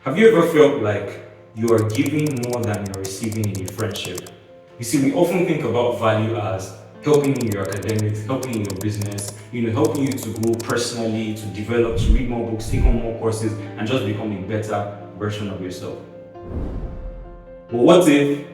Have you ever felt like you are giving more than you're receiving in a friendship? You see, we often think about value as helping in your academics, helping in your business, helping you to grow personally, to develop, to read more books, take on more courses, and just become a better version of yourself. But what if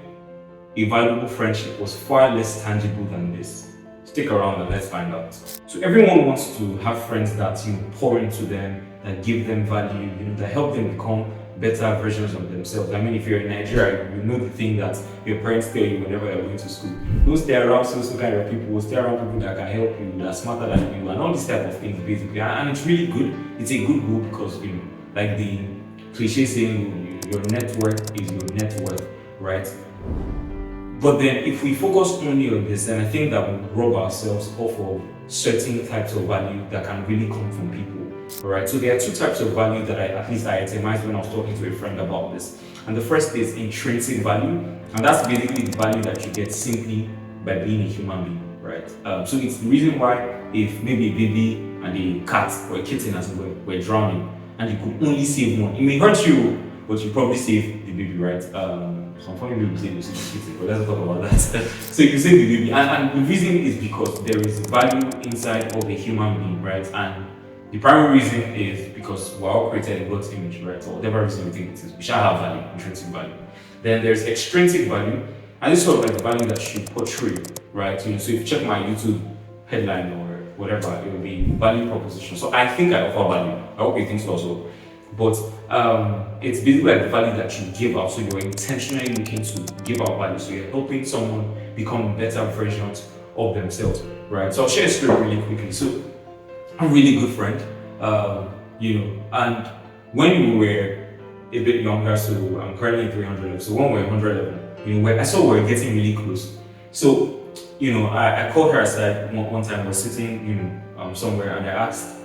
a valuable friendship was far less tangible than this? Stick around and let's find out. So everyone wants to have friends that pour into them, that give them value, that help them become better versions of themselves. I mean, if you're in Nigeria, you know the thing that your parents tell you whenever you're going to school. Don't stay around so kind of people, stay around people that can help you, that are smarter than you, and all these type of things basically. And it's really good. It's a good goal because like the cliche saying, your net worth is your net worth, right? But then if we focus only on this, then I think that we rob ourselves off of certain types of value that can really come from people. Alright, so there are two types of value that at least I itemized when I was talking to a friend about this. And the first is intrinsic value, and that's basically the value that you get simply by being a human being, right? So it's the reason why if maybe a baby and a cat or a kitten as well were drowning and you could only save one, it may hurt you, but you probably save the baby, right? Some funny people say you save the kitten, but let's talk about that. So you save the baby, and the reason is because there is value inside of a human being, right? And the primary reason is because we're all created in God's image, right? So whatever reason we think it is, we shall have value, intrinsic value. Then there's extrinsic value, and this is sort of like the value that you portray, right? So if you check my YouTube headline or whatever, it will be value proposition. So I think I offer value. I hope you think so also. But it's basically like the value that you give out. So you're intentionally looking to give out value. So you're helping someone become better versions of themselves, right? So I'll share a story really quickly. So I'm a really good friend, and when we were a bit younger, so I'm currently 300, so when we were 111, I saw we were getting really close. So, I called her aside one time, we were sitting, somewhere, and I asked,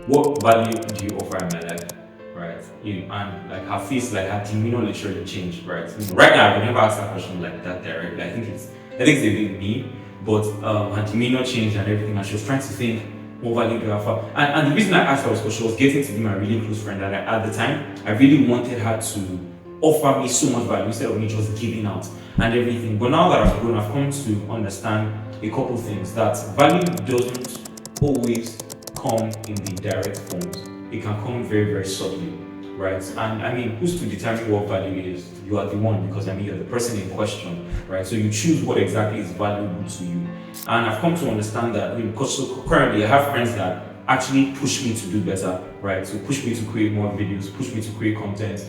what value do you offer in my life, right? And like her face, like her demeanor literally changed, right? Right now, I've never asked that question like that directly. I think it's a bit mean. But her demeanor changed and everything, and she was trying to think, what value do I offer? And the reason I asked her was because she was getting to be my really close friend, and at the time, I really wanted her to offer me so much value instead of me just giving out and everything. But now that I've grown, I've come to understand a couple things, that value doesn't always come in the direct forms. It can come very, very subtly, right? And I mean, who's to determine what value is? You are the one, because you're the person in question, right? So you choose what exactly is valuable to you. And I've come to understand that because currently I have friends that actually push me to do better, right? So push me to create more videos, push me to create content,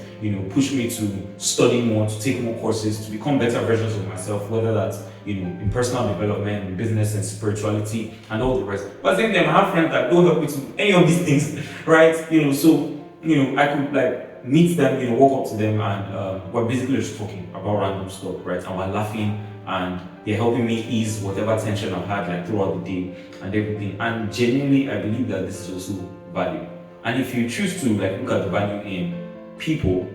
push me to study more, to take more courses, to become better versions of myself, whether that's in personal development, in business and spirituality and all the rest. But at the same time, I have friends that don't help me to any of these things, right? I could meet them, walk up to them, and we're basically just talking about random stuff, right? And we're laughing, and they're helping me ease whatever tension I've had throughout the day and everything. And genuinely, I believe that this is also value. And if you choose to look at the value in people,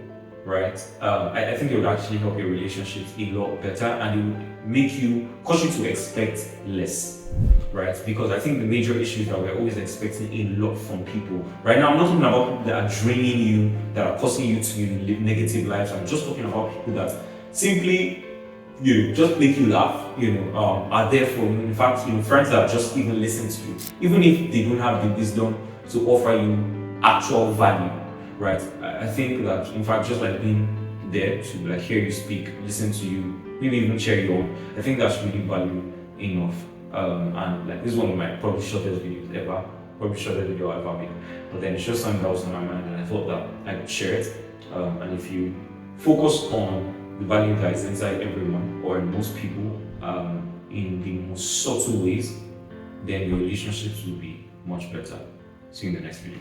right? I think it would actually help your relationships a lot better, and it would cause you to expect less, right? Because I think the major issue is that we're always expecting a lot from people. Right now, I'm not talking about people that are draining you, that are causing you to live negative lives. I'm just talking about people that simply just make you laugh, are there for you. In fact, friends that just even listen to you, even if they don't have the wisdom to offer you actual value, right? I think that, in fact, just like being there to hear you speak, listen to you, maybe even share your own, I think that's really value enough. And this is one of my probably shortest videos ever, probably shortest video I've ever made. But then it's just something that was on my mind, and I thought that I could share it. And if you focus on the value that is inside everyone, or in most people, in the most subtle ways, then your relationships will be much better. See you in the next video.